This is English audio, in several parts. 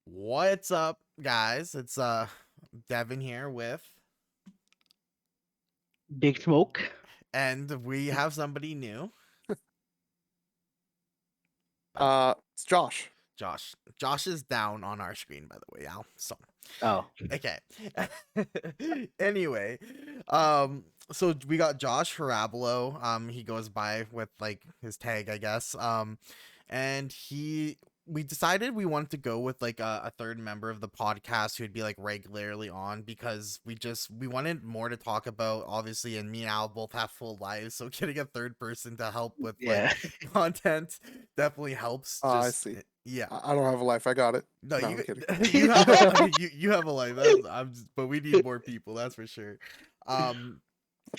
What's up, guys? It's Devin here with, Big Smoke. and we have somebody new. Uh, It's Josh. Josh. Josh is down on our screen, by the way, Al. So Oh, okay. Anyway, um, so we got Josh Harablo. He goes by with like his tag, I guess. And we decided we wanted to go with like a third member of the podcast who'd be like regularly on because we wanted more to talk about, obviously, and me and Al both have full lives, so getting a third person to help with yeah. like content definitely helps. I Just see. yeah. I don't have a life. I got it. No, No, you I'm kidding. you have you have a life. But we need more people. That's for sure. Um,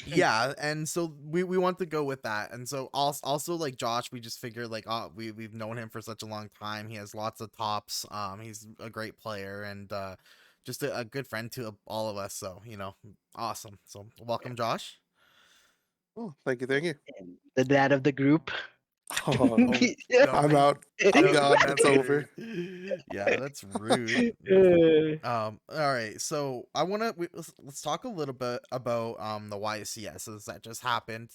yeah, and so we want to go with that, and so also like Josh, we just figured like we've known him for such a long time. He has lots of tops. He's a great player and just a good friend to all of us. So awesome. So welcome, Josh. Oh, thank you, thank you. And the dad of the group. Oh, no. Oh Yeah. no, I'm out. I'm no, done. that's It's over. rude. Yeah, that's rude. All right. So I want to let's talk a little bit about the YCSs that just happened.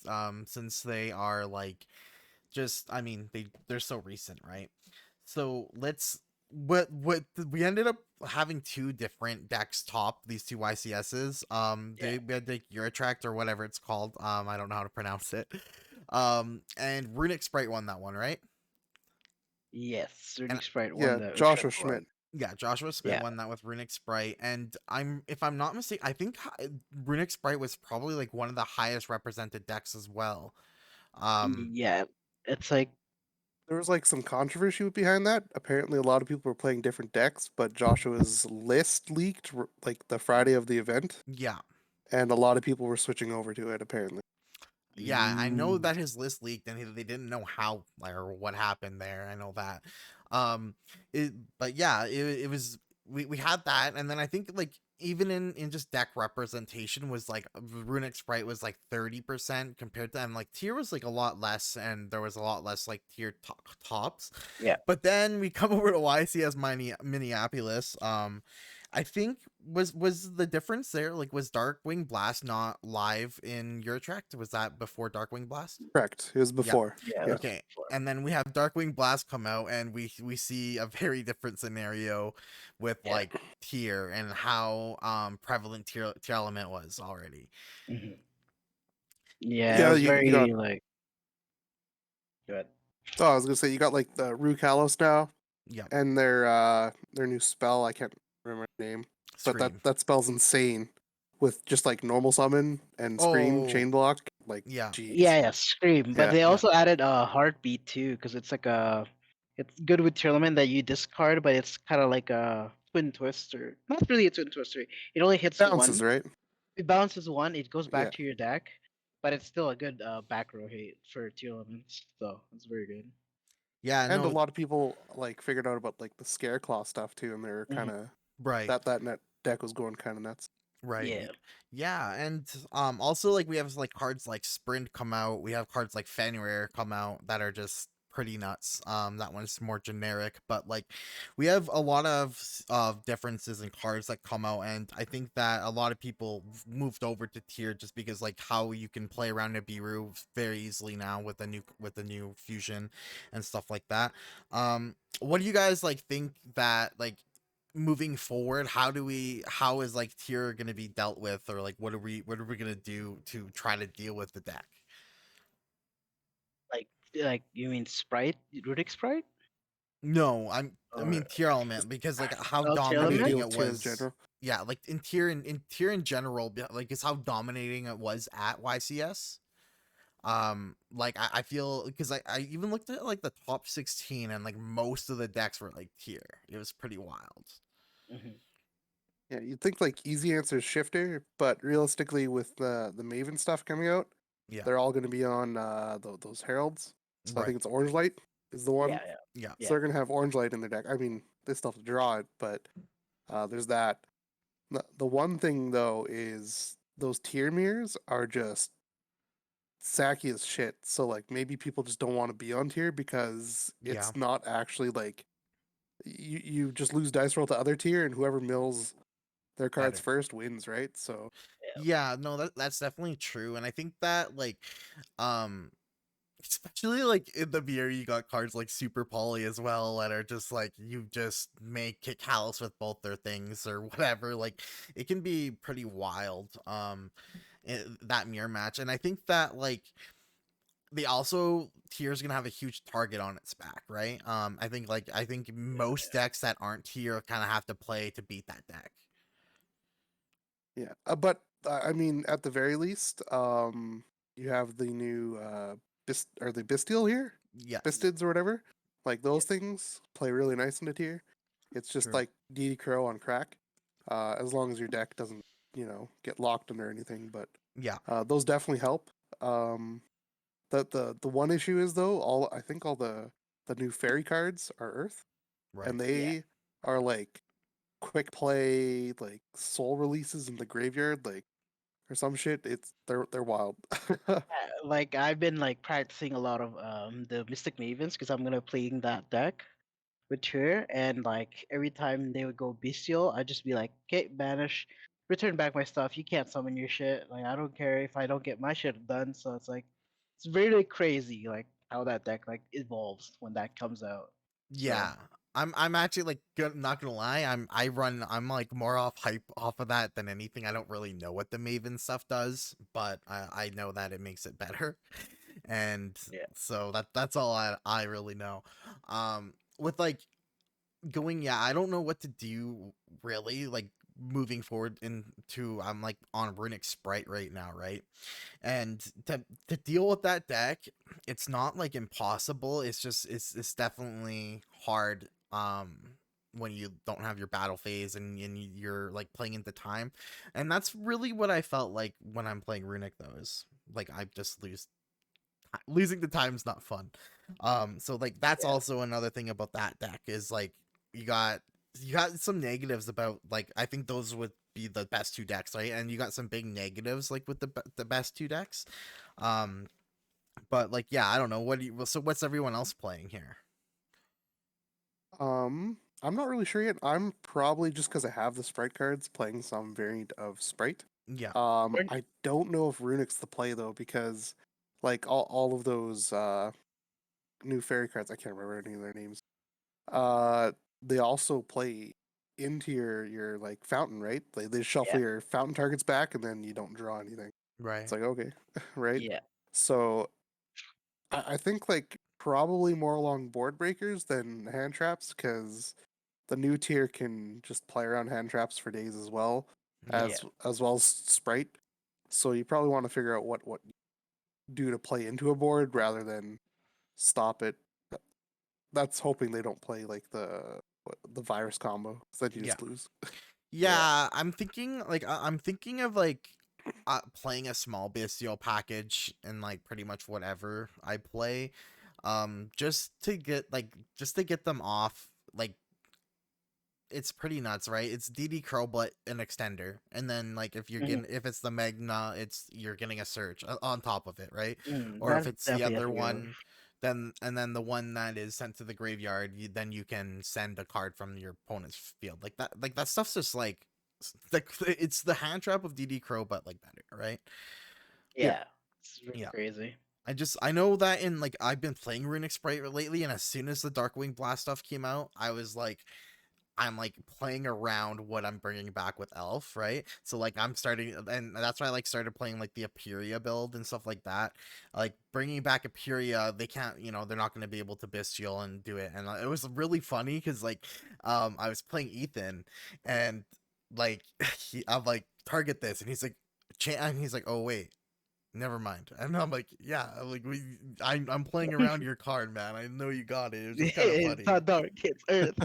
Since they are like just, I mean, they're so recent, right? So let's what we ended up having two different decks top these two YCSs. They we had like Eurotract or whatever it's called. I don't know how to pronounce it. And Runic Sprite won that one, right? Yes, And Runic Sprite won Yeah, the Joshua Uhtred Schmidt. one. yeah, Joshua Smith Yeah. won that with Runic Sprite, and if I'm not mistaken, I think Runic Sprite was probably like one of the highest represented decks as well. Um, Yeah. It's like, There was like some controversy behind that. Apparently, a lot of people were playing different decks, but Joshua's list leaked like the Friday of the event, yeah, and a lot of people were switching over to it. Apparently, yeah, I know mm, that his list leaked, and they didn't know how or what happened there. I know that. Um, but yeah, it was we had that, and then I think like even in just deck representation was like Runic Sprite was like 30% compared to, and like tier was like a lot less, and there was a lot less like tier tops. yeah. But then we come over to YCS Minneapolis. I think was the difference there, like, was Darkwing Blast not live in Eurotract? Was that before Darkwing Blast? correct. It was Yeah. before. Yeah. Yeah. That's Okay. before. And then we have Darkwing Blast come out, and we see a very different scenario with Yeah. like tier and how prevalent tier element was already. Mhm. Yeah, it Yeah, was you got. very like good. Oh, I was gonna say you got like the Rue Kalos now, Yeah. and their new spell. I can't remember the name, but Scream. that spell's insane. With just like normal summon and scream Oh, chain block, like yeah. jeez. Yeah, Scream. But Yeah, they Yeah. also added a heartbeat too, because it's like it's good with Tournament that you discard, but it's kind of like a twin twister. Not really a twin twister. It only hits bounces one. right. It bounces one. It goes Yeah, back to your deck, but it's still a good back row hit for two elements. So it's very good. Yeah, and a no, lot of people like figured out about like the scare claw stuff too, and they're kind Mhm. of right. that net deck was going kind of nuts. Right. Yeah. Yeah, and also like we have like cards like Sprint come out. We have cards like Fenrir come out that are just pretty nuts. That one's more generic, but like we have a lot of differences in cards that come out, and I think that a lot of people moved over to tier just because like how you can play around Nibiru very easily now with the new fusion and stuff like that. What do you guys like think that like moving forward, how is like tier gonna be dealt with, or like what are we gonna do to try to deal with the deck? Like you mean Sprite, Rudic Sprite, No, I or mean tier element, because like how oh, tier How do you element? dominating deal it with tier in was. general? Yeah, like in tier in general, like it's how dominating it was at YCS. Like I feel because I even looked at like the top 16, and like most of the decks were like tier. It was pretty wild. Mhm. Yeah, you'd think like easy answer is shifter, but realistically, with the Maven stuff coming out, Yeah. they're all going to be on those heralds. So I Right. think it's Orange Light is the one. Yeah, yeah, Yeah. So yeah. they're going to have Orange Light in their deck. I mean, they still have to draw it, but there's that. The one thing though is those tier mirrors are just sacky as shit. So like maybe people just don't want to be on tier because Yeah. it's not actually like you just lose dice roll to other tier, and whoever mills their cards Better. first wins, right? So Yeah, no, that's definitely true, and I think that um, especially like in the beer, you got cards like Super Poly as well that are just like you just may kick Callus with both their things or whatever. Like it can be pretty wild. That mirror match, and I think that like they also tier's gonna have a huge target on its back, right? I think most decks that aren't tier kind of have to play to beat that deck. yeah, but I mean, at the very least, you have the new are they Bisteel here, Yes, Bistids or whatever. Like those things play really nice in the tier. It's just true. like DD Crow on crack, as long as your deck doesn't get locked in or anything. But Yeah, those definitely help. Um, the one issue is though, I think all the new fairy cards are Earth, right. and Yeah. they are like quick play, like soul releases in the graveyard, like or some shit. They're wild. Like I've been like practicing a lot of the Mystic Mavens because I'm gonna playing that deck with her, and like every time they would go bestial, I'd just be like, okay, banish, return back my stuff. You can't summon your shit. Like I don't care if I don't get my shit done. So it's like it's really crazy like how that deck like evolves when that comes out. So Yeah. I'm actually like not gonna lie. I'm like more off hype off of that than anything. I don't really know what the Maven stuff does, but I know that it makes it better. And yeah, so that's all I really know. With like going, yeah, I don't know what to do really, like moving forward into I'm like on Runic Sprite right now, right? And to deal with that deck, it's not like impossible. It's just it's definitely hard when you don't have your battle phase and you're like playing into time. And that's really what I felt like when I'm playing Runic though, is like I just losing the time is not fun. So like that's yeah, also another thing about that deck is like you got you got some negatives about like I think those would be the best two decks, right? And you got some big negatives like with the best two decks. Um, but like yeah, I don't know. What do you so what's everyone else playing here? I'm not really sure yet. I'm probably just because I have the sprite cards playing some variant of sprite. Yeah, Or- I don't know if Runic's the play though, because like all of those new fairy cards, I can't remember any of their names. Uh, they also play into your like fountain, right? They shuffle yeah, your fountain targets back, and then you don't draw anything. It's right. like okay, right? yeah, So I think like probably more along board breakers than hand traps, because the new tier can just play around hand traps for days as well Yeah. yeah, as well as sprite. So you probably want to figure out what do to play into a board rather than stop it. That's hoping they don't play like the virus combo, 'cause then you Yeah. just lose. yeah, Yeah, I'm thinking like I'm thinking of like playing a small bestial package and like pretty much whatever I play, just to get them off. Like it's pretty nuts, right? It's DD Curl but an extender, and then like if you're mhm, getting if it's the Magna, it's you're getting a search on top of it, right? Or if that's it's the definitely a other three of. one, then the one that is sent to the graveyard, then you can send a card from your opponent's field, like that stuff's just like like it's the hand trap of DD Crow, but like better, right? Yeah. Yeah, it's really Yeah. crazy. I know that in like I've been playing Runic Sprite lately, and as soon as the Darkwing Blast stuff came out, I was like, I'm like playing around what I'm bringing back with Elf, right? So like I'm starting, and that's why I like started playing like the Aperia build and stuff like that. Like bringing back Aperia, they can't, they're not going to be able to Bestial and do it. And it was really funny because like, I was playing Ethan, and like I'm like target this, and he's like, and he's like, oh wait. Never mind. And I'm like, yeah, like I'm playing around your card, man. I know you got it. It was just kind of It's funny. not dark, it's Earth.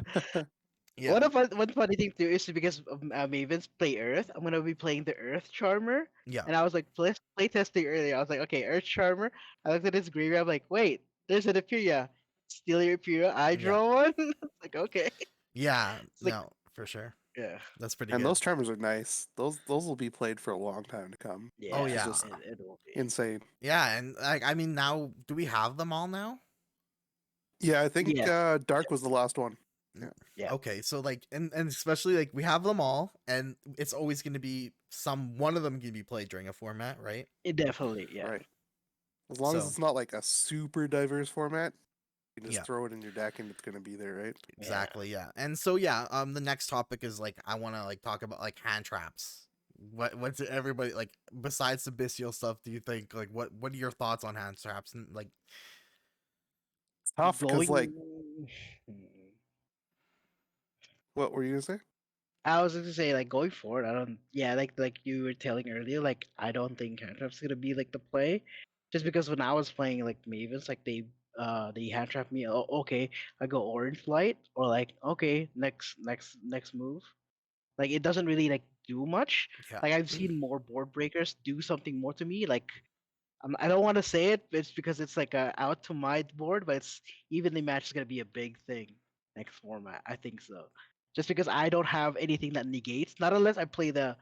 Yeah, One funny thing too is because of, Mavens play Earth, I'm gonna be playing the Earth Charmer, yeah, and I was like play testing earlier. I was like, okay, Earth Charmer. I looked at his graveyard. I'm like, wait, there's an Aperia. Steal your Aperia. I yeah. draw one. It's like okay. Yeah, It's like no, for sure. yeah, That's pretty And good. those charmers are nice. Those will be played for a long time to come, Oh which is yeah. yeah. just It will be. insane. Yeah, and I mean now do we have them all now? Yeah, I think Yes. Dark was the last one. Yeah. Yeah, Okay, so like, and especially like we have them all, and it's always going to be one of them can be played during a format, right? it definitely. Yeah, Right. As long as So it's not like a super diverse format, you can just yeah, throw it in your deck and it's gonna be there, right? yeah. exactly, yeah. And so yeah, the next topic is like I want to like talk about like hand traps. What's it, everybody like besides the bestial stuff? Do you think like what are your thoughts on hand traps and like It's tough because like, Going. what were you gonna say? I was gonna say like going forward. I don't. Yeah, like you were telling earlier. Like I don't think hand trap's gonna be like the play, just because when I was playing like Mavens, like they hand trap me. Oh, okay, I go orange light, or like okay, next move. Like it doesn't really like do much. yeah, Like I've seen more board breakers do something more to me. Like I don't want to say it, but it's because it's like a out to my board, but it's evenly matched is gonna be a big thing next format. I think so. Just because I don't have anything that negates, not unless I play the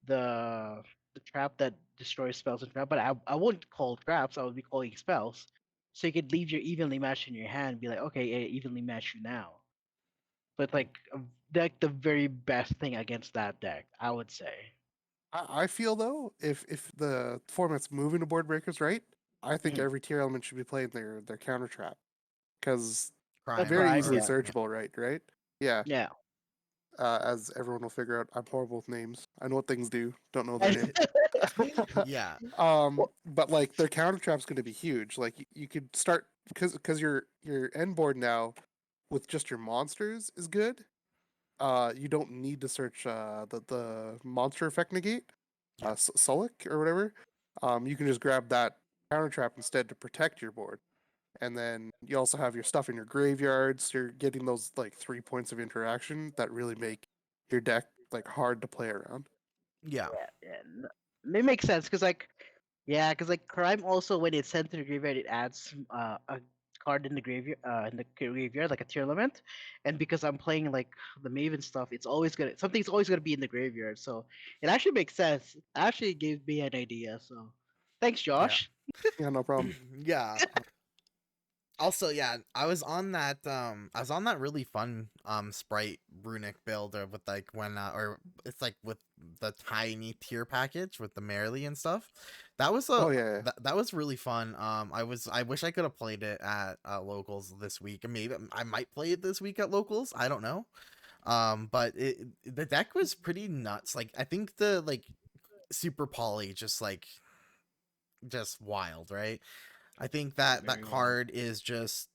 the trap that destroys spells and trap, but I wouldn't call traps. I would be calling spells. So you could leave your evenly matched in your hand, and be like, okay, evenly match you now. But like the very best thing against that deck, I would say. I feel though, if the format's moving to board breakers, right? I think Mhm. every tier element should be playing their counter trap because A crime very crime, easily or yeah, yeah, searchable, right? Yeah. yeah. As everyone will figure out, I'm horrible with names. I know what things do, don't know their name. yeah, But like their counter trap's going to be huge. Like you could start because your end board now with just your monsters is good. You don't need to search the monster effect negate, yeah, Sulik or whatever. You can just grab that counter trap instead to protect your board. And then you also have your stuff in your graveyards. You're getting those like 3 points of interaction that really make your deck like hard to play around. yeah, Yeah, it makes sense because because like crime also when it's sent to the graveyard, it adds a card in the graveyard like a tier element, and because I'm playing like the Maven stuff, it's always gonna something's always gonna be in the graveyard, so it actually makes sense. It actually gave me an idea, so thanks, yeah, Josh. Yeah, no problem. yeah. Also, yeah, I was on that really fun sprite runic build with like when or it's like with the tiny tier package with the Merrily and stuff. That was Oh yeah, that was really fun. I wish I could have played it at locals this week. Maybe I might play it this week at locals. I don't know. But the deck was pretty nuts. Like I think the like super poly just wild, right? I think that Very wild. card is just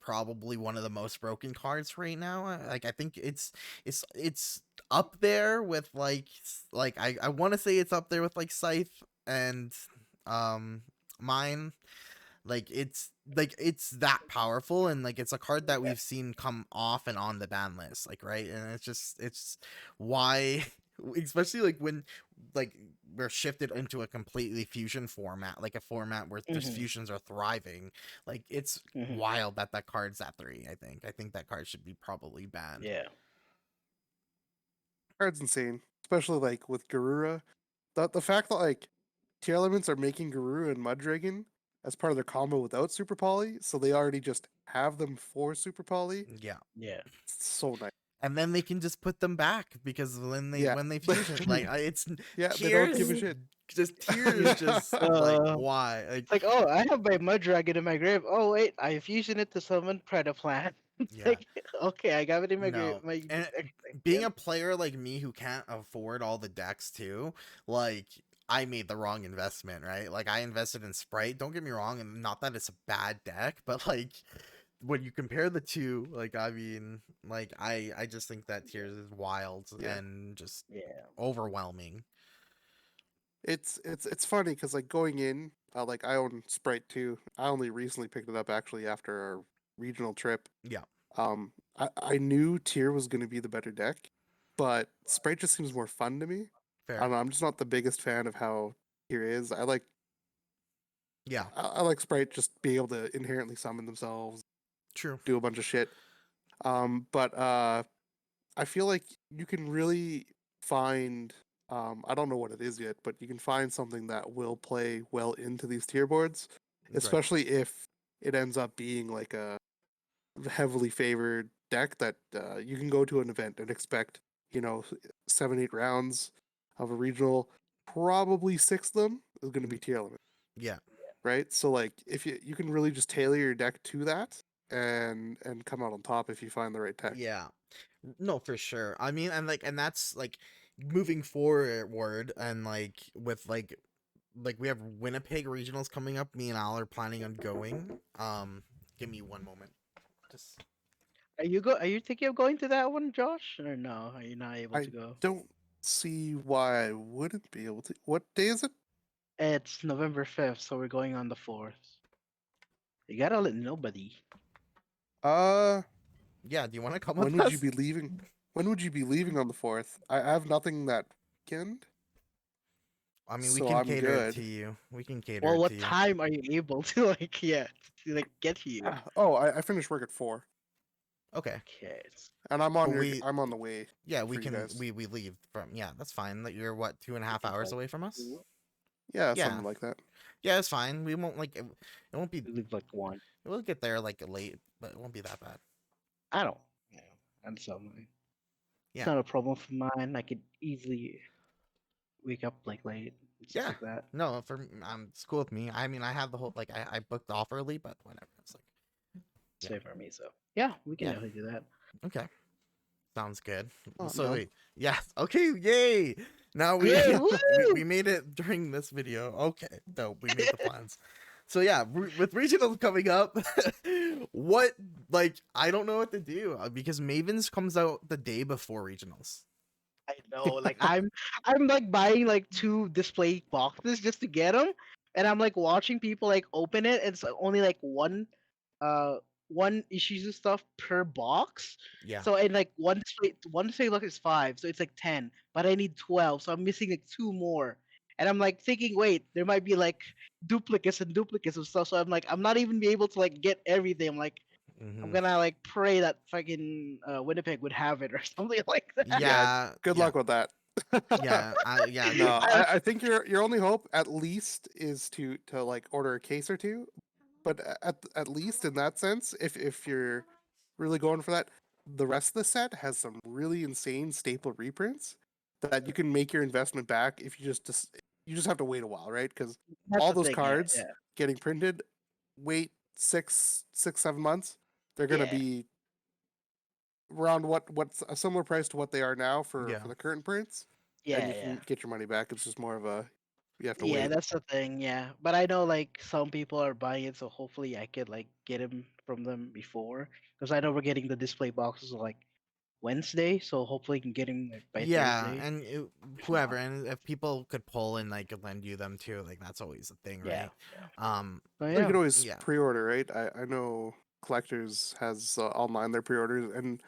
probably one of the most broken cards right now. Like I think it's up there with like I want to say it's up there with like Scythe and um mine. Like it's that powerful, and like it's a card that Yeah. we've seen come off and on the ban list, like right, and it's why especially like when like we're shifted into a completely fusion format, like a format where just Hmm. fusions are thriving. Like it's Hmm. wild that that card's at 3. I think that card should be probably banned. Yeah. card's insane, especially like with Garura. The fact that like tier elements are making Garura and Muddragon as part of their combo without Super Poly, so they already just have them for Super Poly. Yeah, Yeah. It's so nice. and then they can just put them back because Yeah, when they fusion, like it's yeah, they don't give tears, a shit. just tears, just like uh, why, like It's like, oh, I have my mud dragon in my grave. Oh wait, I fusion it to summon Predaplan. It's yeah. like, okay, I got it in my grave. No. My And being again. a player like me who can't afford all the decks too, like I made the wrong investment, right? Like I invested in Sprite. Don't get me wrong, and not that it's a bad deck, but like when you compare the two, like I mean, like I just think that Tears is wild Yeah, and just Yeah. overwhelming. it's funny because like going in, like I own Sprite too. I only recently picked it up actually after our regional trip. Yeah, I knew Tier was going to be the better deck, but Sprite just seems more fun to me. I fair. don't know. I'm just not the biggest fan of how Tier is. Yeah, I like Sprite just being able to inherently summon themselves, true. do a bunch of shit. But I feel like you can really find. I don't know what it is yet, but you can find something that will play well into these tier boards, Right. especially if it ends up being like a heavily favored deck that you can go to an event and expect, 7-8 rounds of a regional. Probably 6 of them is going to be tier limit, Yeah. right? So like if you can really just tailor your deck to that and come out on top if you find the right tech. Yeah. No, for sure. I mean, and that's like moving forward, and like with like we have Winnipeg regionals coming up. Me and Al are planning on going. Give me one moment. Just Are you thinking of going to that one, Josh? Or no? Are you not able I to go? don't see why I wouldn't be able to. What day is it? It's November 5th, so we're going on the 4th. You gotta let nobody. Uh, yeah. Do you want to come when with would you us? be leaving? When would you be leaving on the 4th? I have nothing that weekend, I mean, we so can I'm cater it good. to you. We can cater Well, it to what you. time are you able to get here? Oh, I finished work at 4, Okay. Okay. and But we, I'm on the way yeah, we for you can guys. we leave from, yeah, that's fine. That you're what, 2.5 hours away from us? Yeah, Yeah. something like that. Yeah, it's fine. We won't like it won't be. We leave like 1. We'll get there like late, but it won't be that bad. I don't. Yeah, and so it's Yeah. not a problem for mine. I could easily wake up like late and stuff Yeah. like that. No, it's cool with me. I mean, I have the whole like I booked off early, but whatever. It's like, yeah, Same for me. So yeah, we can yeah. definitely do that. Okay, sounds good. Oh, I'm So down. wait, yeah, okay, yay! Now we Yeah, we made it during this video. Okay, dope. We made the plans. So yeah, with regionals coming up, what like I don't know what to do because Mavens comes out the day before regionals. I know. Like I'm like buying like 2 display boxes just to get them, and I'm like watching people like open it. And it's only like uh, one Ishizu stuff per box. Yeah. So and like one display look is 5, so it's like 10. But I need 12, so I'm missing like 2 more. And I'm like thinking, wait, there might be like duplicates of stuff. So I'm like, I'm not even be able to like get everything. I'm like, I'm Hmm. gonna like pray that fucking Winnipeg would have it or something like that. Yeah, Yeah. good Yeah. luck with that. Yeah. Yeah. No, I, I think your only hope at least is to like order a case or two, but at least in that sense, if you're really going for that, the rest of the set has some really insane staple reprints that you can make your investment back if you just have to wait a while, right? Because that's all the those thing. Yeah, cards yeah, getting printed, wait 6, 7 months, they're gonna yeah, be around what's a similar price to what they are now for Yeah. the current prints, and yeah, you yeah. can get your money back. It's just more of a you have to Yeah, wait. that's the thing. Yeah, but I know like some people are buying it, so hopefully I could like get them from them before, because I know we're getting the display boxes like Wednesday, so hopefully I can get them like, by Yeah, Thursday. and If whoever, not, and if people could pull and like lend you them too, like that's always a thing, yeah, right? yeah. Um, So Well, you yeah, could always yeah, pre-order, right? I know Collectors has online their pre-orders, and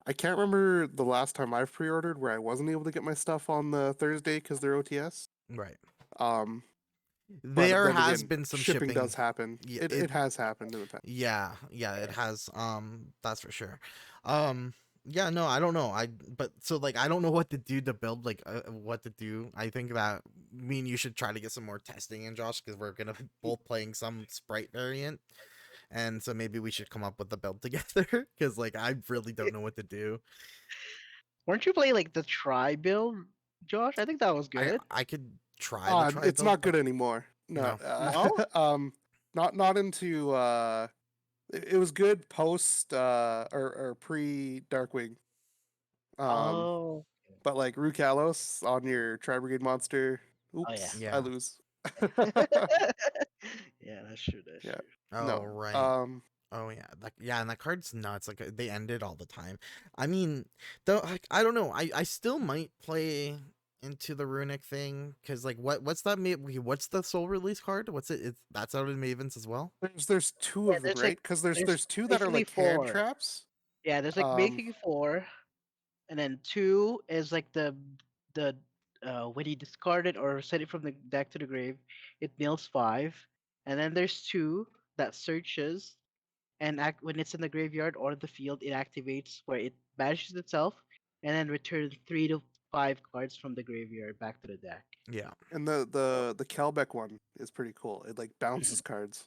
I can't remember the last time I've pre-ordered where I wasn't able to get my stuff on the Thursday because they're OTS. right. Um, but There then has again, been some shipping shipping. does happen. Yeah, It has happened in the past. yeah, yeah, it yeah. has. That's for sure. Um, yeah, no, I don't know. But so like I don't know what to do to build like what to do. I think that me and you should try to get some more testing in, Josh, because we're gonna be both playing some sprite variant. And so maybe we should come up with a build together because like I really don't know what to do. Weren't you playing like the try build, Josh? I think that was good. I could try the try It's build, not but good anymore. No, no. No. not into. It was good post or pre Darkwing. Um, Oh. but like Rukalos on your Tri Brigade monster, Oh yeah. oops, I Yeah. lose. Yeah, that's true. That's Yeah, true. Oh no. right. Oh yeah, yeah, and that card's nuts. Like they end it all the time. I mean, though, like I don't know. I still might play into the runic thing because like what's that? What's the soul release card? What's it? It's that's out of Mavens as well. There's two Yeah, of them, right? Because there's there's two that are basically like hand 4. traps. Yeah, there's like Um, basically 4, and then 2 is like the when you discard it or send it from the deck to the grave, it deals 5, and then there's 2 that searches and act when it's in the graveyard or the field, it activates where it banishes itself and then returns 3 to 5 cards from the graveyard back to the deck. Yeah, and the Kelbeck one is pretty cool. It like bounces cards.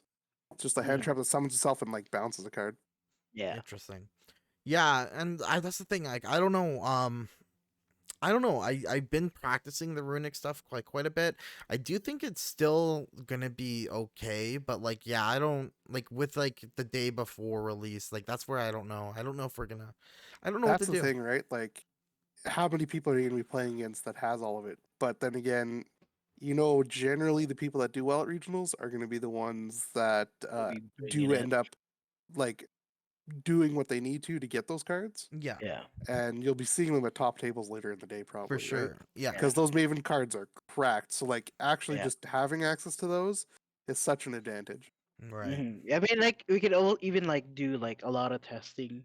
It's just a hand Mhm. trap that summons itself and like bounces a card. Yeah. interesting. Yeah, and that's the thing. Like, I don't know. I don't know. I've been practicing the runic stuff quite a bit. I do think it's still gonna be okay, but like, yeah, I don't like with like the day before release. Like, that's where I don't know. I don't know if we're gonna. I don't know what to That's the do. thing, right? Like, how many people are you going to be playing against that has all of it? But then again, generally the people that do well at regionals are going to be the ones that Will be bringing do it. end up like doing what they need to get those cards, Yeah, Yeah. and you'll be seeing them at top tables later in the day, for probably, right? sure. Yeah, Yeah. Because those Maven cards are cracked. So like actually Yeah. just having access to those is such an advantage. right. I mean, like we could all even like do like a lot of testing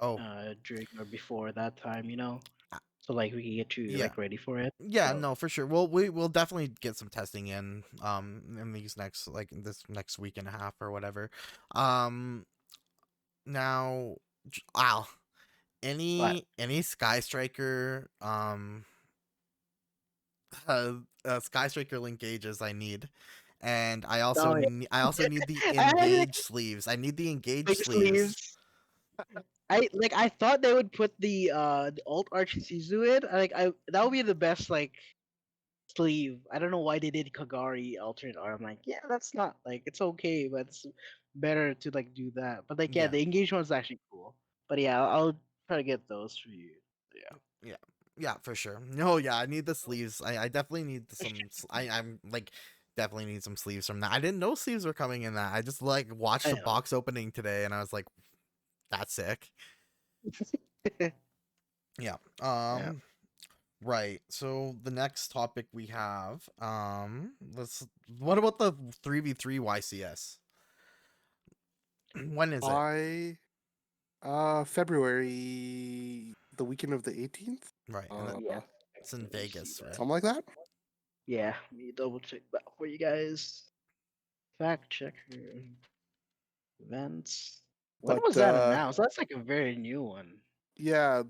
Oh, during or before that time, uh, so like we can get you yeah. like ready for it. Yeah, So no, for sure. Well, we'll definitely get some testing in these next like this next week and a half or whatever. Um now wow. but Any Sky Striker Sky Striker link gauges I need. And oh yeah, I also need the I had like engage sleeves. I need the engage big sleeves. sleeves. I thought they would put the alt arch Sizu in. I that would be the best like sleeve. I don't know why they did Kagari alternate arm. Like, yeah, that's not like it's okay, but it's better to like do that. But like, yeah, Yeah. the engage one's actually cool. But yeah, I'll try to get those for you. Yeah. Yeah. Yeah, for sure. No, yeah, I need the sleeves. I definitely need I'm like definitely need some sleeves from that. I didn't know sleeves were coming in that. I just like watched I the know. box opening today and I was like, that's sick. Yeah. Yeah. Right. So the next topic we have, let's what about the 3v3 YCS? When is it? I February, the weekend of the 18th. Right. And Yeah. it's in Let me see Vegas, right? that. Something like that. Yeah, let me double check that for you guys. Fact checker events. When But was that announced? That's like a very new one. yeah,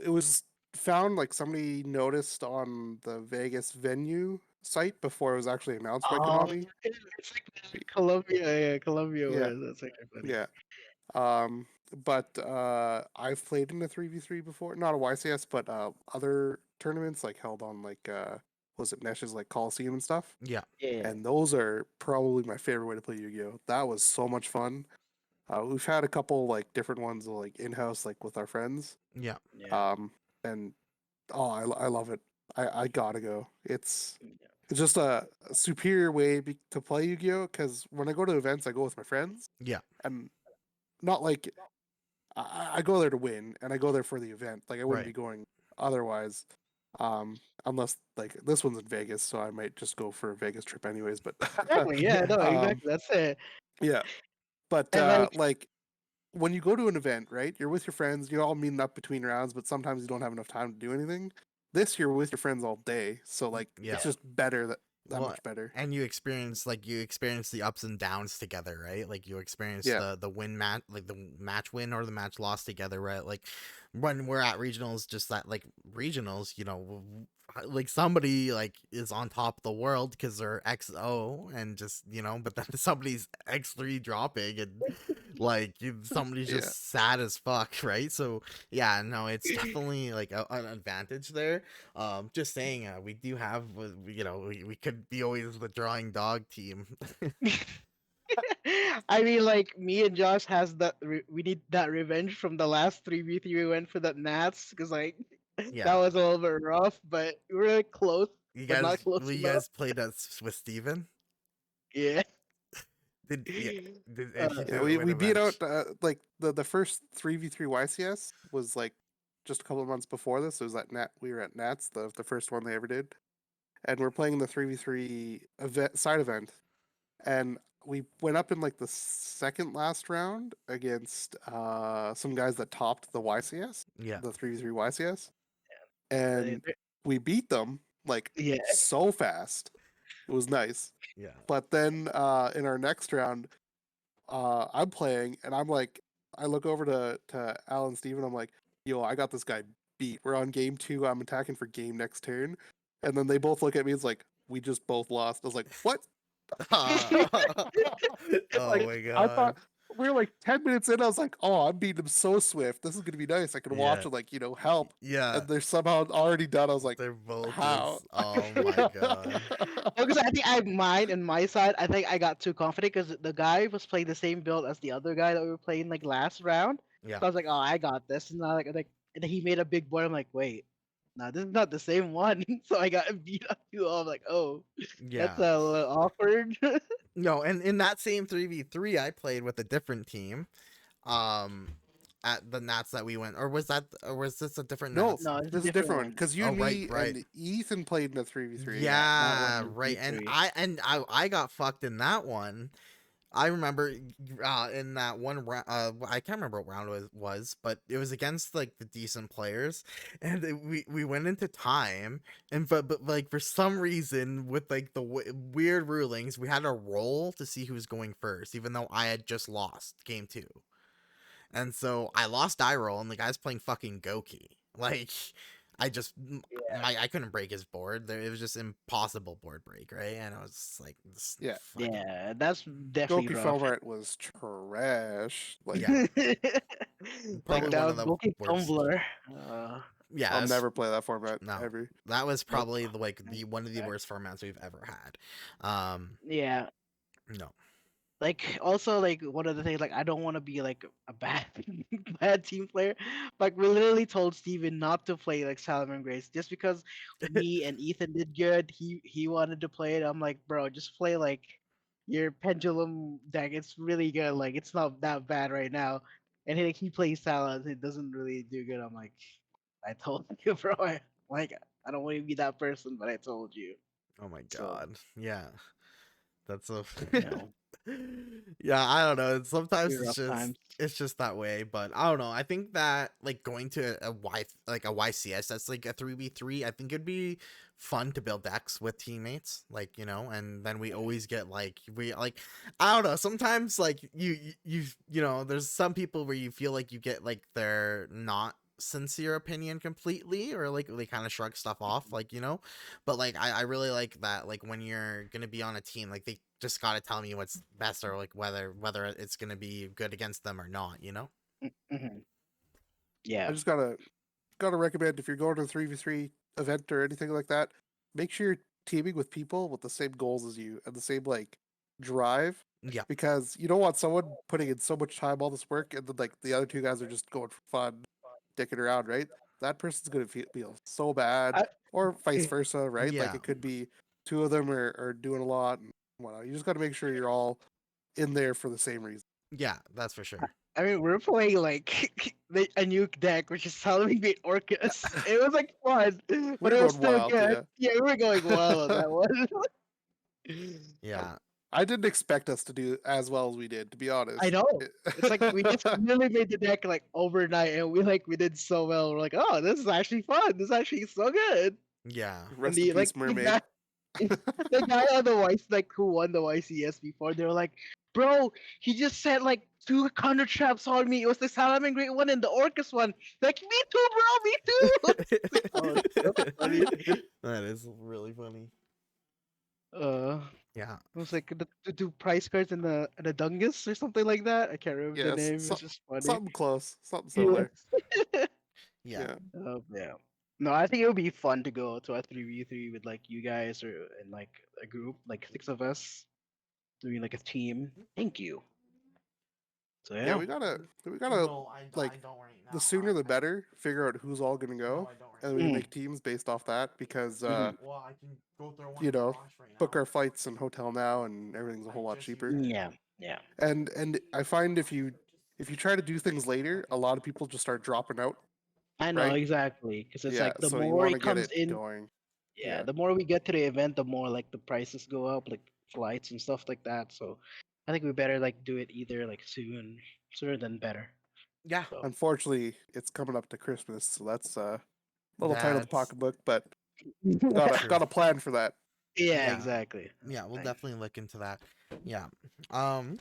it was found like somebody noticed on the Vegas venue site before it was actually announced by Oh, Konami. it's like Columbia. Yeah, Columbia Yeah, was. That's actually funny. yeah. Um, but I've played in a 3v3 before, not a YCS, but other tournaments like held on like was it Nesh's like Coliseum and stuff. Yeah. Yeah. And those are probably my favorite way to play Yu-Gi-Oh. That was so much fun. We've had a couple like different ones like in-house like with our friends. Yeah. Yeah. Um, and I love it. I gotta go. Yeah. It's just a superior way to play Yu-Gi-Oh. Because when I go to events, I go with my friends, Yeah. and not like I go there to win, and I go there for the event. Like I wouldn't be Right. going otherwise, unless like this one's in Vegas, so I might just go for a Vegas trip anyways. But Exactly. Yeah. Yeah. No. um, Exactly. That's it. yeah. But And like, like when you go to an event, right? You're with your friends. You're all meeting up between rounds, but sometimes you don't have enough time to do anything. This you're with your friends all day, so like Yeah. it's yeah. just better that Well, much better. and you experience the ups and downs together, right? Like you experience Yeah. the win match, like the match win or the match loss together, right? Like when we're at regionals, just that like regionals, like somebody like is on top of the world because they're XO and just but then somebody's X3 dropping and like somebody's Yeah. just sad as fuck, right? So yeah, no, it's definitely like an advantage there. Just saying, we do have, we could be always the drawing dog team. I mean, like me and Josh has that. We need that revenge from the last 3v3 we went for that Nats because like that Yeah, was a little bit rough, but we were like, close, but not close you enough. guys played us with Steven? Yeah. Did yeah? Did he Uh, Yeah, do it we with beat out revenge? like the first 3v3 YCS was like just a couple of months before this. It was at Nat. We were at Nats, the first one they ever did, and we're playing the 3v3 event side event, and we went up in like the second last round against some guys that topped the YCS, Yeah, the 3v3 YCS, they- and they- we beat them like yeah. so fast. It was nice. yeah. But then in our next round, I'm playing and I'm like, I look over to Alan and Steven. I'm like, yo, I got this guy beat. We're on game two. I'm attacking for game next turn. And then they both look at me. It's like, we just both lost. I was like, what? Oh like, my I thought god. we're like 10 minutes in. I was like, oh, I'm beating him so swift. This is gonna be nice. I can watch Yeah. him help. Yeah. And they're somehow already done. I was like, They're both how? just, oh my god. Because I think in my side, I think I got too confident because the guy was playing the same build as the other guy that we were playing like last round. Yeah. So I was like, oh, I got this, and and then he made a big board. I'm like, wait, no, this is not the same one. So I got beat up too. I'm like, oh, that's Yeah. a little awkward. No, and in that same 3v3 I played with a different team. Um at the Nats that we went, or was this a different No, Nats? No, it's a this is a different different one one. because you, Oh right, me, right. and Ethan played in a 3v3. Yeah, that one Yeah, is right. And V3. I got fucked in that one. I remember in that one round, I can't remember what round it was, but it was against like the decent players, and we went into time, and but like for some reason with like the weird rulings, we had to roll to see who was going first, even though I had just lost game 2, and so I lost die roll, and the guy's playing fucking Goki, like. I just Yeah, I couldn't break his board. It was just impossible board break, right? And I was just like, this Yeah, fucking yeah, that's definitely Goki rough. Felmart was trash. Like, yeah. Like Probably that one was of the Goki worst. Tumbler. Yeah, I'll never play that format no, ever. that was Nope. probably the one of the worst formats we've ever had. Yeah, No, like also like one of the things like I don't want to be like a bad bad team player. Like we literally told Steven not to play like Salomon Grace just because me and Ethan did good. He wanted to play it. I'm like, bro, just play like your pendulum deck. It's really good. Like it's not that bad right now. And he plays Salad. It doesn't really do good. I'm like, I told you, bro. Like I don't want to be that person, but I told you. oh my So god, yeah, that's so. you know, Yeah, I don't know. pretty Sometimes rough times. it's just that way, but I don't know. I think that like going to like a YCS that's like a 3v3, I think it'd be fun to build decks with teammates, like, and then we always get like we like I don't know, sometimes like there's some people where you feel like you get like their not sincere opinion completely, or like they kind of shrug stuff off, like, but like I really like that, like when you're gonna be on a team, like they just gotta tell me what's best, or like whether it's gonna be good against them or not. Hmm. I Yeah. just gotta recommend if you're going to a 3v3 event or anything like that, make sure you're teaming with people with the same goals as you and the same like drive, Yeah. because you don't want someone putting in so much time, all this work, and then like the other two guys are just going for fun, dicking around, right? That person's gonna feel so bad, I, or vice versa, right? Like Yeah. it could be two of them are doing a lot and whatnot. You just got to make sure you're all in there for the same reason. Yeah, that's for sure. I mean, we're playing like a new deck, which is Salami Great Orcus. It was like fun, but We're it was going still wild, good. yeah. Yeah, we were going wild on that one. Yeah. I didn't expect us to do as well as we did, to be I honest. know. It's like we just really made the deck like overnight, and we did so well. We're like, oh, this is actually fun. This is actually so good. Yeah. And Rest in peace, the mermaid. guy, the guy on the who won the YCS before, they were like, bro, he just set like 200 traps on me. It was the Salaman Great one and the Orcus one. Like, me too, bro, me too. Oh, that's funny. That is really funny. Yeah. It was like the two price cards in the Dungus or something like that. I can't remember the Yes, name. It's just funny. something close, something Yeah. similar. Yeah. Yeah, Yeah. No, I think it would be fun to go to a 3v3 with like you guys or in like a group, like 6 of us doing like a team. Thank you. So yeah. yeah. We gotta No, like I don't right the now. sooner the better. Figure out who's all gonna No, go, I don't right and now. we Mm, make teams based off that. Because mhm. Well, I can go through one you in the know, garage right book now. our flights and hotel now, and everything's a I whole lot just used cheaper. it. Yeah. Yeah. And I find if you try to do things later, a lot of people just start dropping out, I know right? exactly because it's Yeah, like the so you more want it to get comes it in, going. yeah, Yeah. the more we get to the event, the more like the prices go up, like flights and stuff like that. So I think we better like do it either like sooner than better. Yeah. So Unfortunately, it's coming up to Christmas, so that's a little tight on the That's pocketbook, but got a true. got a plan for that. yeah, Yeah. exactly. Yeah, we'll Nice. definitely look into that. Yeah. Um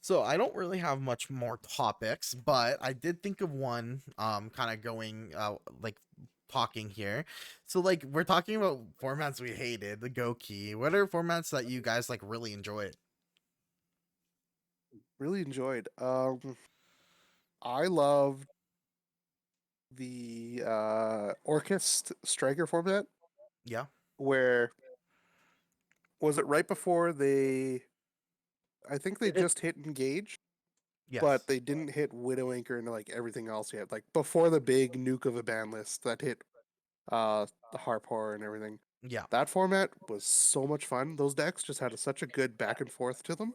So I don't really have much more topics, but I did think of one kind of going like talking here. So like we're talking about formats we hated, the Go key. What are formats that you guys like really enjoyed? really enjoyed. I loved the Orchest Striker format, Yeah. where was it right before they? I think they It, just hit Engage, but Yes. they didn't hit Widow Anchor and like everything else yet. Like before the big nuke of a ban list that hit the Harp Horror and everything. Yeah. That format was so much fun. Those decks just had such a good back and forth to them.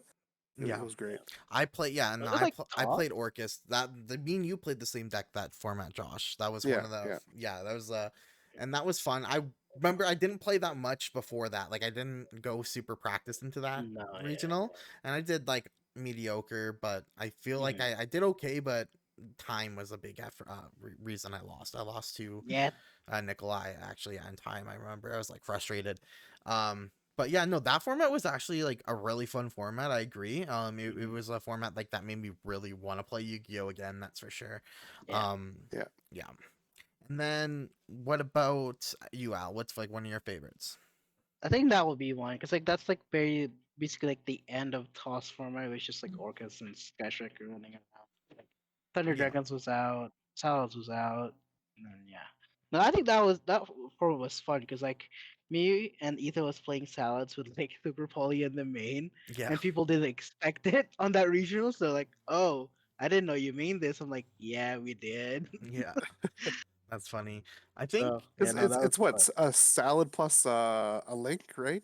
It Yeah. was great. I play yeah, and was it like I top? played Orcus. Me and you played the same deck that format, Josh. That was one Yeah, of the yeah. yeah, that was and that was fun. I remember I didn't play that much before that. Like I didn't go super practiced into that No, yeah. regional, and I did like mediocre, but I feel like Mhm. I did okay, but time was a big effort reason I lost. I lost to Yeah. Nikolai actually in time. I remember I was like frustrated. But yeah, no, that format was actually like a really fun format. I agree. It Mhm. was a format like that made me really want to play Yu-Gi-Oh again. That's for sure. Yeah. Um, Yeah. yeah. And then what about you, Al? What's like one of your favorites? I think that would be one because like that's like very basically like the end of toss format. It was just like Orcus and Sky Striker running around. Like Thunder Yeah, Dragons was out, Salads was out, and then yeah. No, I think that format was fun because like me and Ethan was playing Salads with like Super Poly in the main, yeah, and people didn't expect it on that regional. So like, oh, I didn't know you mean this. I'm like, yeah, we did. yeah. That's funny. I think So yeah, Because no, that was it's what fun. a salad plus a link, right?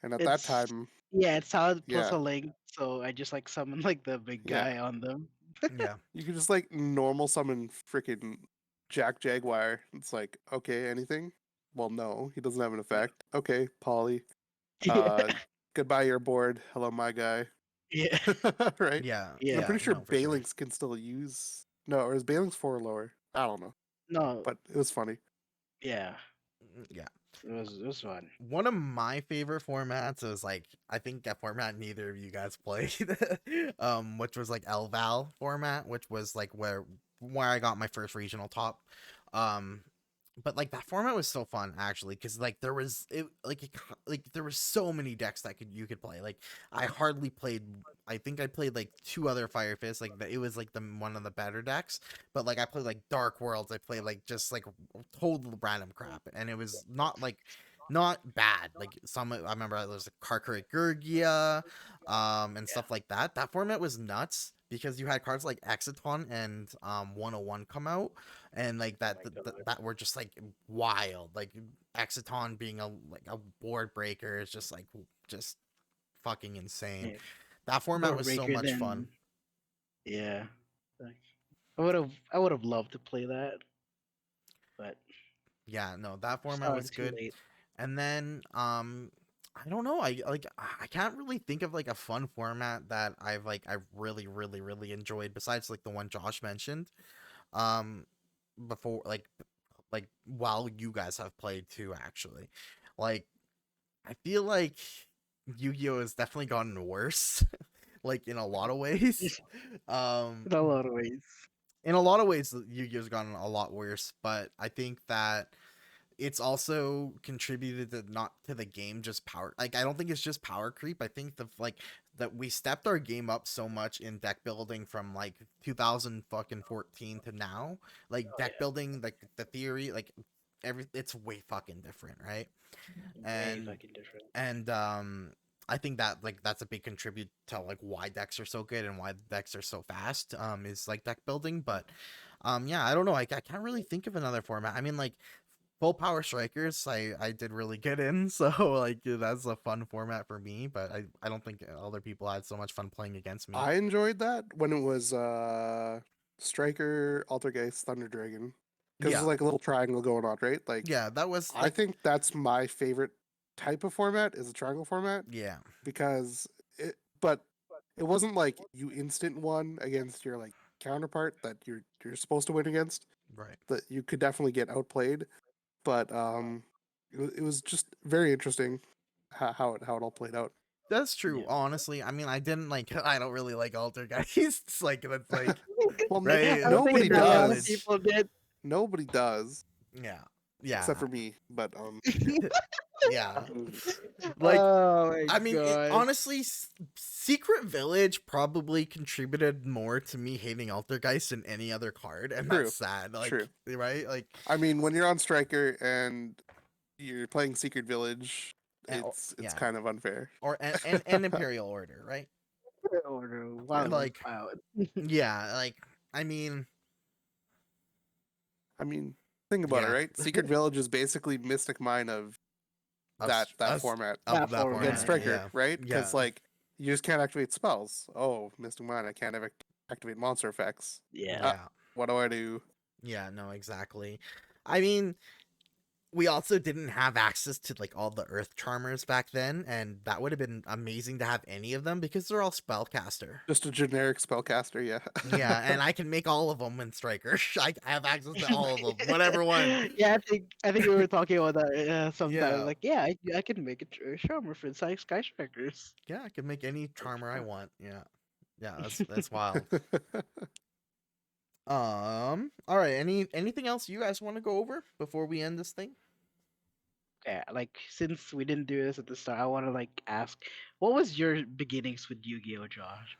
And at that It's time, yeah, it's solid plus yeah, a link, so I just like summon like the big yeah, guy on them. yeah, you could just like normal summon freaking Jack Jaguar. It's like okay, anything. Well, no, he doesn't have an Yeah. effect. Okay, Polly. Yeah. Uh, goodbye, your board. Hello, my guy. Yeah. Right? yeah, And I'm Yeah. yeah. pretty sure No, for sure. Balings can still use. No, or is Balings 4 or lower? I don't know. No, But it was funny. yeah. Yeah. It was fun. One of my favorite formats is like I think a format neither of you guys played, which was like LVAL format, which was like where I got my first regional top. Um, but like that format was so fun actually because like there was like there was so many decks that you could play. Like I hardly played. I think I played like two other Fire Fists. Like it was like the one of the better decks. But like I played like Dark Worlds. I played like just like total random crap, and it was not bad. Like some I remember there was a Karkari Gurgia, and Yeah. stuff like that. That format was nuts because you had cards like Exiton and 101 come out, and like Oh that my god. that were just like wild. Like Exiton being a board breaker is just like just fucking insane. Yeah. That format More was so breaker much fun. than yeah. Like, I would have loved to play that, but Yeah, no, that format starting was too good. late. And then I don't know, I can't really think of like a fun format that I really enjoyed besides like the one Josh mentioned. Um before like while you guys have played too actually. Like I feel like Yu-Gi-Oh has definitely gotten worse like in a lot of ways. Um In a lot of ways. in a lot of ways Yu-Gi-Oh's gotten a lot worse, but I think that it's also contributed to not to the game just power, like I don't think it's just power creep. I think the like that we stepped our game up so much in deck building from like 2000 fucking 14 to now. Like Oh deck yeah. building, like the theory, like it's way fucking different, right? Way and fucking different. and I think that like that's a big contribute to like why decks are so good and why decks are so fast, is like deck building. But yeah, I don't know, I can't really think of another format. I mean, like full power strikers I did really good in, so like that's a fun format for me, but I don't think other people had so much fun playing against me. I enjoyed that when it was Striker, Altergeist, Thunder Dragon. Because there's Yeah, like a little triangle going on, right? Like, yeah, that was I like think that's my favorite type of format is a triangle format yeah, because but it wasn't like you instant won against your like counterpart that you're supposed to win against. right. That you could definitely get outplayed, but it was just very interesting how it all played out. That's true, Yeah. honestly. I mean, I didn't like I don't really like alter guys. Like that's like Well, right, I don't it's think nobody pretty really a lot of does. garbage. people did. Nobody does Yeah, except yeah. for me. But Yeah. Like, Oh my I mean, god. honestly, Secret Village probably contributed more to me hating Altergeist than any other card, and that's True. sad. Like, True. right? Like, I mean, when you're on Striker and you're playing Secret Village, it's yeah, kind of unfair. or and Imperial Order, right? Order Yeah. wild Like, out. yeah, like, I mean, I mean, think about it, yeah, right? Secret Village is basically Mystic Mine of that us format of That that against format, format, Striker, yeah, right? yeah, Because like you just can't activate spells. Oh, Mystic Mine, I can't activate monster effects. yeah. yeah, What do I do? yeah. No, exactly. I mean, we also didn't have access to like all the Earth Charmers back then, and that would have been amazing to have any of them because they're all spellcaster. Just a generic spellcaster, yeah. Yeah, and I can make all of them in Striker. I have access to all of them, whatever one. Yeah, I think we were talking about that sometime. Yeah, Like, yeah, I can make a charmer for skyscrapers. yeah, I can make any charmer I want. Yeah, yeah, that's wild. All right. Anything else you guys want to go over before we end this thing? Yeah, like since we didn't do this at the start, I want to like ask, what was your beginnings with Yu-Gi-Oh, Josh?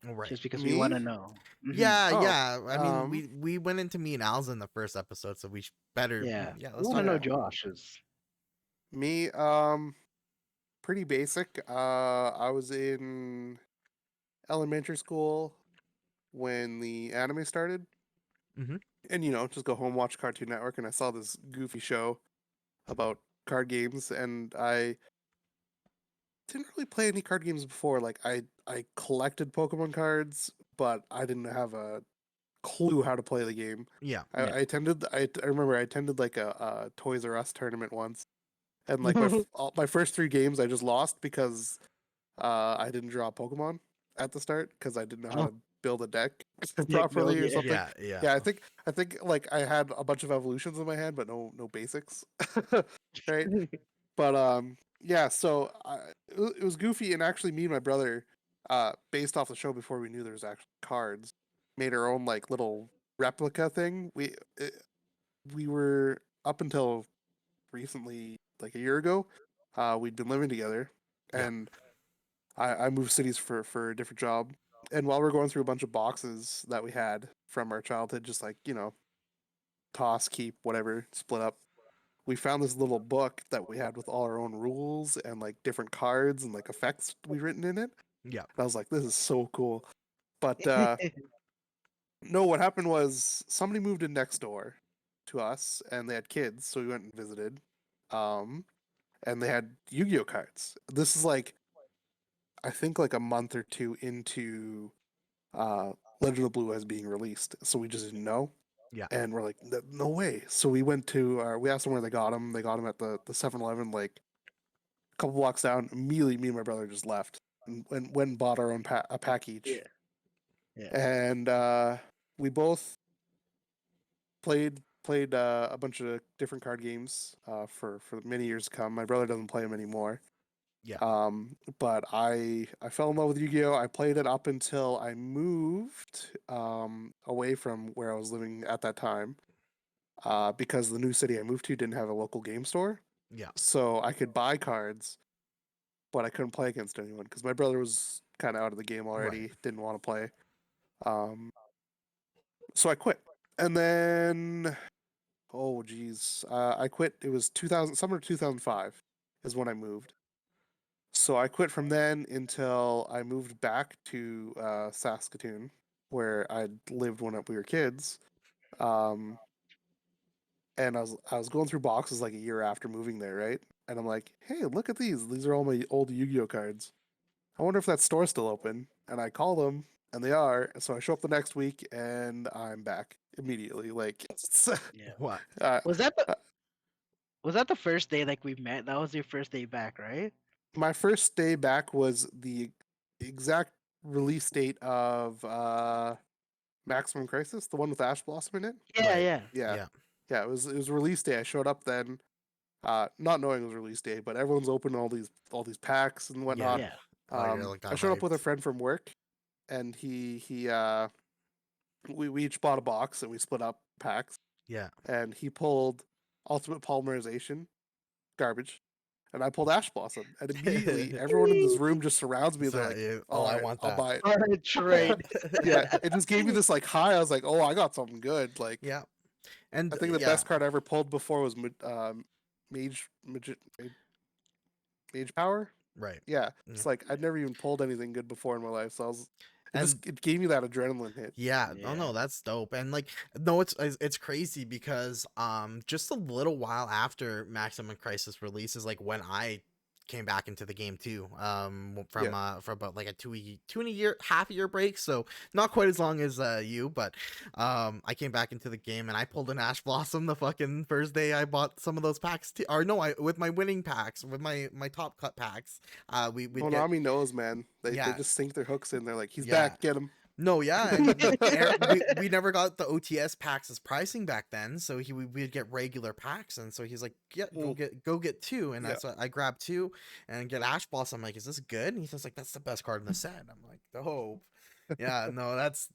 All right. Just because we want Me? to know. Yeah, Oh, yeah. I mean, we went into me and Al's in the first episode, so we better. Yeah, Yeah, we let's want to talk know yeah. about. Josh's. Me, pretty basic. I was in elementary school when the anime started, Mm-hmm. and just go home, watch Cartoon Network, and I saw this goofy show about card games, and I didn't really play any card games before. Like I collected Pokemon cards, but I didn't have a clue how to play the game. Yeah. Yeah. I remember I attended like a Toys R Us tournament once, and like my first 3 games I just lost because I didn't draw Pokemon at the start because I didn't know how Oh, to build a deck deck properly build, or yeah. something. Yeah. Yeah. Yeah, I think like I had a bunch of evolutions in my head, but no basics, right? But yeah, so it was goofy, and actually, me and my brother, based off the show before we knew there was actually cards, made our own like little replica thing. We were up until recently, like a year ago, we'd been living together, Yeah. and I moved cities for a different job. And while we're going through a bunch of boxes that we had from our childhood, just like toss, keep, whatever, split up, we found this little book that we had with all our own rules and like different cards and like effects we written in it. Yeah. And I was like, this is so cool. But no, what happened was somebody moved in next door to us and they had kids, so we went and visited. Um, and they had Yu-Gi-Oh cards. This is like I think like a month or two into uh Legend of Blue as being released. So we just didn't know. Yeah. And we're like, no way. So we went to we asked them where they got them. They got them at the 7-Eleven like a couple blocks down. Immediately me and my brother just left and went and bought our own a pack each. Yeah, yeah. And we both played a bunch of different card games for many years to come. My brother doesn't play them anymore. Yeah. But I fell in love with Yu-Gi-Oh. I played it up until I moved away from where I was living at that time. Because the new city I moved to didn't have a local game store. Yeah. So I could buy cards, but I couldn't play against anyone because my brother was kind of out of the game already, Right. didn't want to play. Um, so I quit. And then, oh geez, I quit. It was 2000, summer 2005 is when I moved. So I quit from then until I moved back to Saskatoon, where I'd lived when we were kids. Um, and I was going through boxes like a year after moving there, right? And I'm like, hey, look at these. These are all my old Yu-Gi-Oh cards. I wonder if that store's still open. And I call them, and they are. So I show up the next week, and I'm back immediately. Like, Yeah. What? uh, Was that the uh, was that the first day like we met? That was your first day back, right? my first day back was the exact release date of Maximum Crisis, the one with Ash Blossom in it. Yeah, Right. yeah. Yeah, Yeah. yeah. It was release day. I showed up then, not knowing it was release day, but everyone's opening all these packs and Yeah. whatnot. Yeah. Oh, you're like I got showed up with a hyped. friend from work, and he we each bought a box and we split up packs, Yeah. and he pulled Ultimate Polymerization, garbage. and I pulled Ash Blossom, and immediately everyone in this room just surrounds me. They're So, like, oh, "All I right, want I'll that. buy it." All right, trade. Yeah, it just gave me this like high. I was like, "Oh, I got something good." Like, Yeah, I and think the yeah, best card I ever pulled before was Mage Power. right. Yeah, Yeah. it's like I'd never even pulled anything good before in my life, so And it gave me that adrenaline hit. yeah, oh Yeah. no, that's dope. And like, no, it's crazy because just a little while after Maximum Crisis release is like when I came back into the game too. Yeah, From about like a two and a year half a year break, so not quite as long as you, but I came back into the game and I pulled an Ash Blossom the fucking first day I bought some of those packs too. Or no, I with my winning packs, with my top cut packs. We'd get Konami knows, man. They yeah, just sink their hooks in. They're like, "He's yeah. back, get him." No, yeah, and like we never got the OTS packs as pricing back then, so we'd get regular packs, and so he's like, yeah, Mm, go get two, and yeah, that's what I grabbed two and get Ash Blossom. I'm like, is this good? And he says like, that's the best card in the set. I'm like, dope. Yeah, no, that's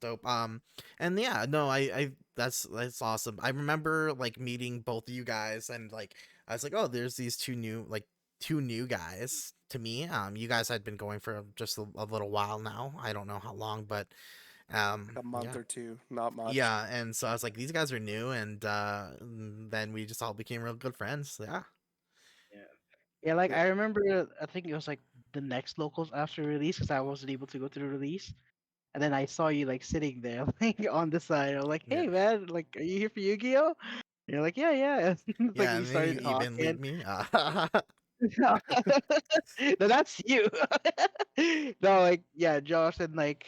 dope. And yeah, no, I that's awesome. I remember like meeting both of you guys, and like I was like, oh, there's these two new guys to me. You guys had been going for just a little while now. I don't know how long, but like a month yeah. or two, not much. Yeah, and so I was like, these guys are new, and then we just all became real good friends. Yeah. Yeah. Yeah, like Yeah, I remember, I think it was like the next locals after release because I wasn't able to go to the release. And then I saw you like sitting there, like on the side. I was like, Yeah. "Hey, man, like, are you here for Yu-Gi-Oh?" You're like, "Yeah, yeah." It's like Yeah, we and then you started even leave talking. me. No, that's you. No, like, yeah, Josh and like,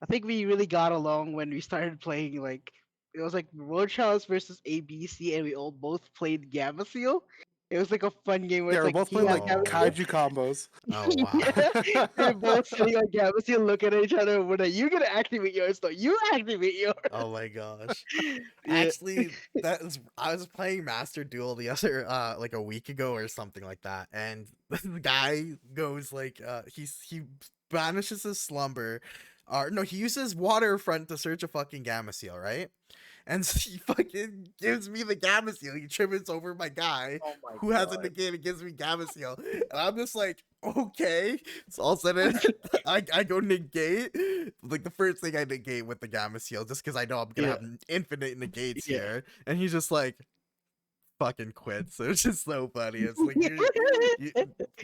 I think we really got along when we started playing. Like, it was like Road Challenge versus ABC, and we all both played Gamma Seal. It was like a fun game where yeah. it's We're like both he playing has like Gamma Oh. Seal. kaiju combos. Oh wow. Yeah, we're both sitting on Gamma Seal looking at each other. We're like, "You gonna activate yours? No, you activate yours." Oh my gosh. Yeah. Actually, I was playing Master Duel the other like a week ago or something like that, and the guy goes like he banishes his slumber, or no, he uses Waterfront to search a fucking Gamma Seal, right? And so he fucking gives me the Gamma Seal. He triples over my guy Oh my who has a god. negate and gives me Gamma Seal. And I'm just like, okay. So all of a sudden, I go negate. Like the first thing I negate with the Gamma Seal, just because I know I'm gonna Yeah. have infinite negates Yeah. here. And he's just like, fucking quit. So it's just so funny. It's like you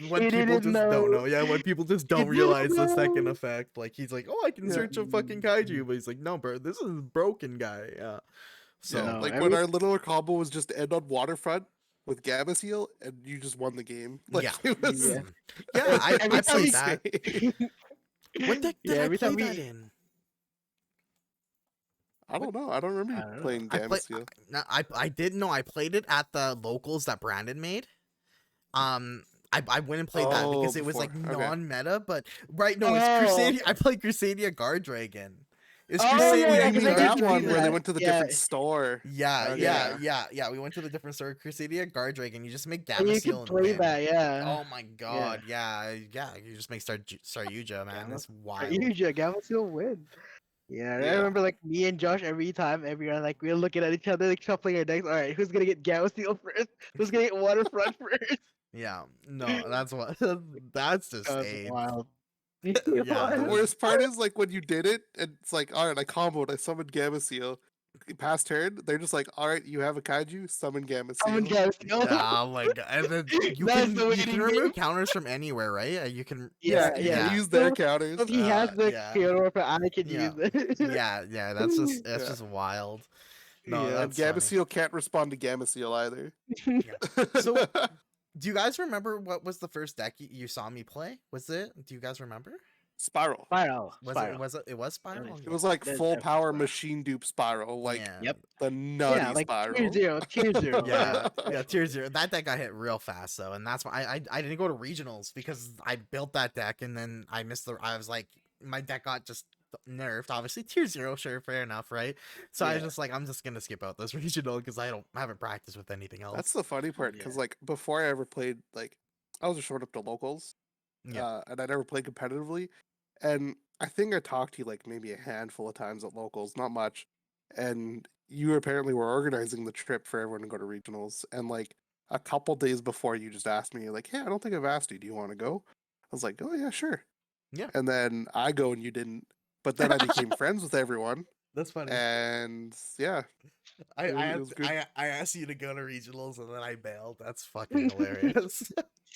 when He people didn't just don't know. know. Yeah, when people just He don't didn't realize the second know. effect. Like he's like, oh, I can Yeah, search a fucking kaiju, but he's like, no, bro, this is broken guy. Yeah. yeah. So No, Like when every our little combo was just end on Waterfront with Gamma Seal, and you just won the game. Like yeah. it was, yeah, Mhm. Yeah, like every I it's time played we that. insane. What deck yeah, did I every play time that we in? I What don't know. I don't remember I you don't know. playing Gamma Seal. I did know I played it at the locals that Brandon made. Um I went and played that Oh, because it was before. like Okay. non-meta, but right, no, it's Oh, Crusadia. I played Crusadia Guard Dragon. It's oh yeah, Oh, yeah, Crusadia you because mean I Guard did that see one where they Dragon. that. went to the Yeah, different store? Yeah, Okay, yeah, yeah, yeah. yeah, yeah. We went to the different store. Crusadia Guard Dragon. You just make and Gamma you can Seal and play win. that. Yeah, Oh my yeah. god, yeah, yeah. You just make Star Yuja, man. Gamma, It's wild. Yugioh, Gamma still win. Yeah, I Yeah. remember like me and Josh every time, every round, like we were looking at each other, like shuffling our decks. All right, who's gonna get Gamma Steel first? Who's gonna get Waterfront first? Yeah, no, that's what. That's just That's AIDS. wild. Yeah, The What? worst part is like when you did it, and it's like, all right, I comboed, I summoned Gamma Seal. Past turn, they're just like, all right, you have a kaiju, summon Gamma Someone Seal. Gamma Steel. oh my god! And then That's the you can waiting remove game. counters from anywhere, right? You can. Yeah, Yeah, you yeah. can Yeah, use their So, so if counters. he has the yeah, Kyoto, I can yeah, use it. yeah. That's Yeah. just wild. No, Yeah. And that's Gamma funny. Seal can't respond to Gamma Seal either. Yeah. So, do you guys remember what was the first deck you saw me play? Was it? Do you guys remember? Spiral. Spiral. Was it? Spiral. Was it? It was That is Spiral. It Yeah. was like that is full definitely power Spiral. machine dupe Spiral, like Yeah. Yep. the Yeah, nutty like tier Spiral. zero, tier zero. Yeah, Yeah. yeah, tier zero. That deck got hit real fast, though, and that's why I didn't go to regionals because I built that deck and then I missed the. I was like, my deck got just nerfed. Obviously, tier zero, sure, fair enough, right? So I was Yeah. just like, I'm just gonna skip out this regional because I haven't practiced with anything That's else. the funny part, because Yeah. like before I ever played, like I was just showing up to locals, Yeah, and I never played competitively. And I think I talked to you like maybe a handful of times at locals, not much. And you apparently were organizing the trip for everyone to go to regionals. And like a couple days before you just asked me, like, hey, I don't think I've asked you. Do you want to go? I was like, oh yeah, sure. Yeah. And then I go and you didn't. But then I became friends with everyone, That's funny. and yeah, it was good. I asked you to go to regionals and then I bailed. That's fucking hilarious.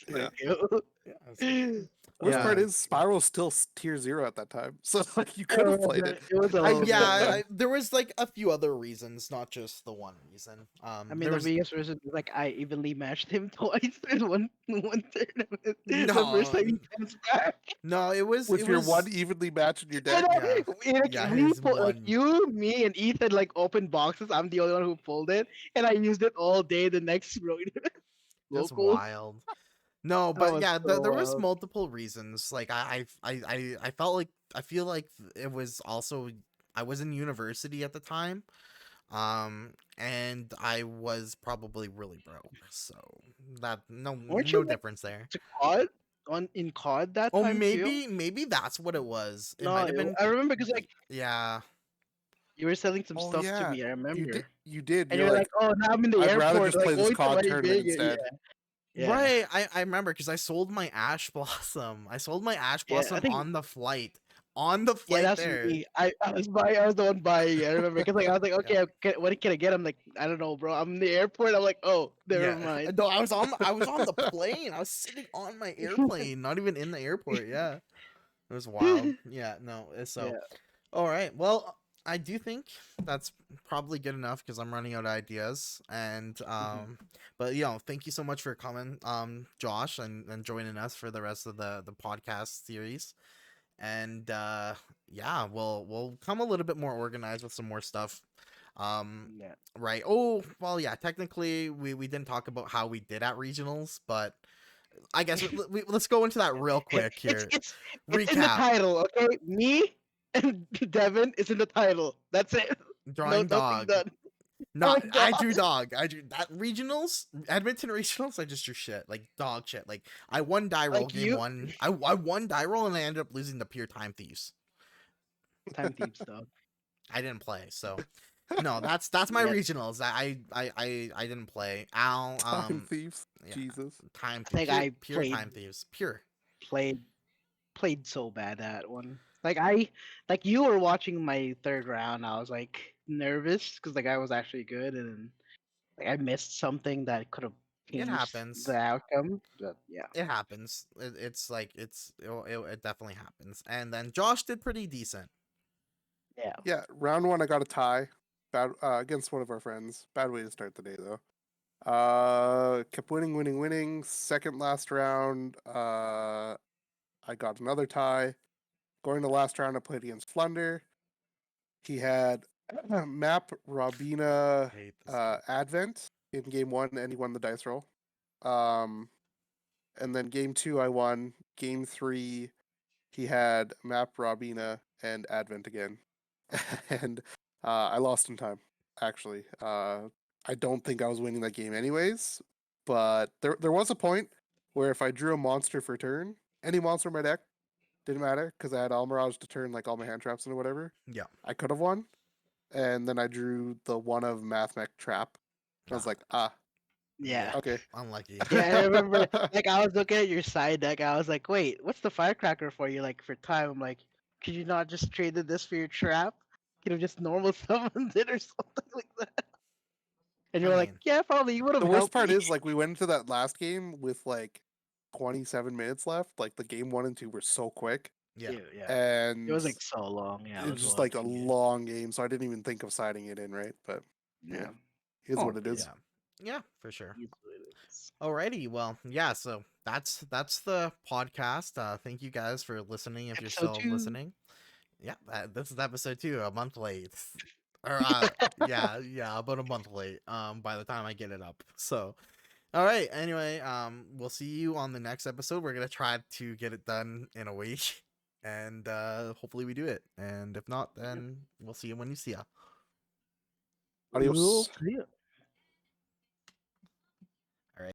Yeah. Yeah, it's- Worst yeah. part is Spiral's still tier 0 at that time, so like you could have played it. It was a I little yeah, bit, I, there was like a few other reasons, not just the one reason. I mean, There the was biggest reason is like I evenly matched him twice in one tournament. The first no, time he comes back. no, With your one evenly matched in your I deck. know. yeah, Like, yeah, we his like one. you, me, and Ethan like opened boxes. I'm the only one who pulled it, and I used it all day. The next That's locals. wild. No, That but was yeah, so there was wild. multiple reasons. Like I felt like I feel like it was also I was in university at the time, and I was probably really broke, so that Weren't no you like difference there. to COD in COD that Oh, time too? maybe that's what it was. It might No, have been, I remember because like yeah, you were selling some Oh stuff to yeah, me. I remember, you did. and You're you're like, like, "Oh, now I'm in the I'd rather airport." just Like play this going to COD my tournament big, yeah, instead. yeah, right. I remember because I sold my Ash Blossom. I sold my Ash yeah. I Blossom think on the flight. On the yeah, flight that's there. me. I was the one buying it. I remember because like I was like, Yeah. okay, what can I get? I'm like, I don't know, bro. I'm in the airport. I'm like, oh, never Yeah. mind. No, I was on the plane. I was sitting on my airplane, not even in the airport. Yeah. It was wild. Yeah, no. So, Yeah. all right. Well, I do think that's probably good enough because I'm running out of ideas. And Mhm. but thank you so much for coming, Josh, and joining us for the rest of the podcast series. And yeah, we'll come a little bit more organized with some more stuff. Um, Yeah. right. Oh, well, yeah. Technically, we didn't talk about how we did at regionals, but I guess let's go into that real quick It's here. it's it's in the Recap. title, okay? Me and Devin is in the title. That's it. No, Drawing nothing dog. done. Oh Not my I god. drew dog. I drew that regionals, Edmonton regionals. I just drew shit like dog shit. Like I won die roll Like game you, one. I won die roll and I ended up losing to pure time thieves. time thieves though. I didn't play, so no. That's my Yeah, regionals. I didn't play. Al Time thieves. yeah, Jesus. time I think pure I time thieves pure. played played so bad that one. Like you were watching my third round. I was like nervous because like I was actually good, and like I missed something that could have It changed the happens. outcome. But yeah, It happens. It's like it definitely happens. And then Josh did pretty decent. yeah. Yeah, round 1 I got a tie, bad against one of our friends. Bad way to start the day though. Kept winning. Second last round, I got another tie. Going to last round, I played against Flunder. He had map Robina I hate this guy. Advent in game 1, and he won the dice roll. Um, and then game 2 I won. Game 3 he had map Robina and Advent again, and I lost in time. Actually, I don't think I was winning that game anyways. But there was a point where if I drew a monster for turn, any monster in my deck didn't matter because I had Almirage to turn like all my hand traps and whatever. Yeah. I could have won, and then I drew the one of Mathmech trap. I was Ah, like, ah, Yeah. yeah. okay. Unlucky. Yeah, I remember. Like I was looking at your side deck. I was like, "Wait, what's the firecracker for you?" Like for time. I'm like, "Could you not just traded this for your trap? Could have just normal summoned it or something like that." And I you're like, mean, "Yeah, probably. You would have The worst helped part me." is like we went into that last game with like 27 minutes left. Like the game 1 and 2 were so quick, yeah. Yeah, yeah. It and was like so long. Yeah, it it's was a just long like a game. long game. So I didn't even think of siding it in, right? But yeah, Yeah. here's Oh, what it okay. is. Yeah. Yeah, for sure. It's what it is. Alrighty, well, yeah, so that's the podcast. Thank you guys for listening if you're Episode still 2. listening. Yeah, this is episode 2, a month late. Or yeah, about a month late. By the time I get it up. So, all right. Anyway, we'll see you on the next episode. We're gonna try to get it done in a week, and hopefully we do it. And if not, Yep. then we'll see you when you see ya. Cool. Adios. See ya. All right.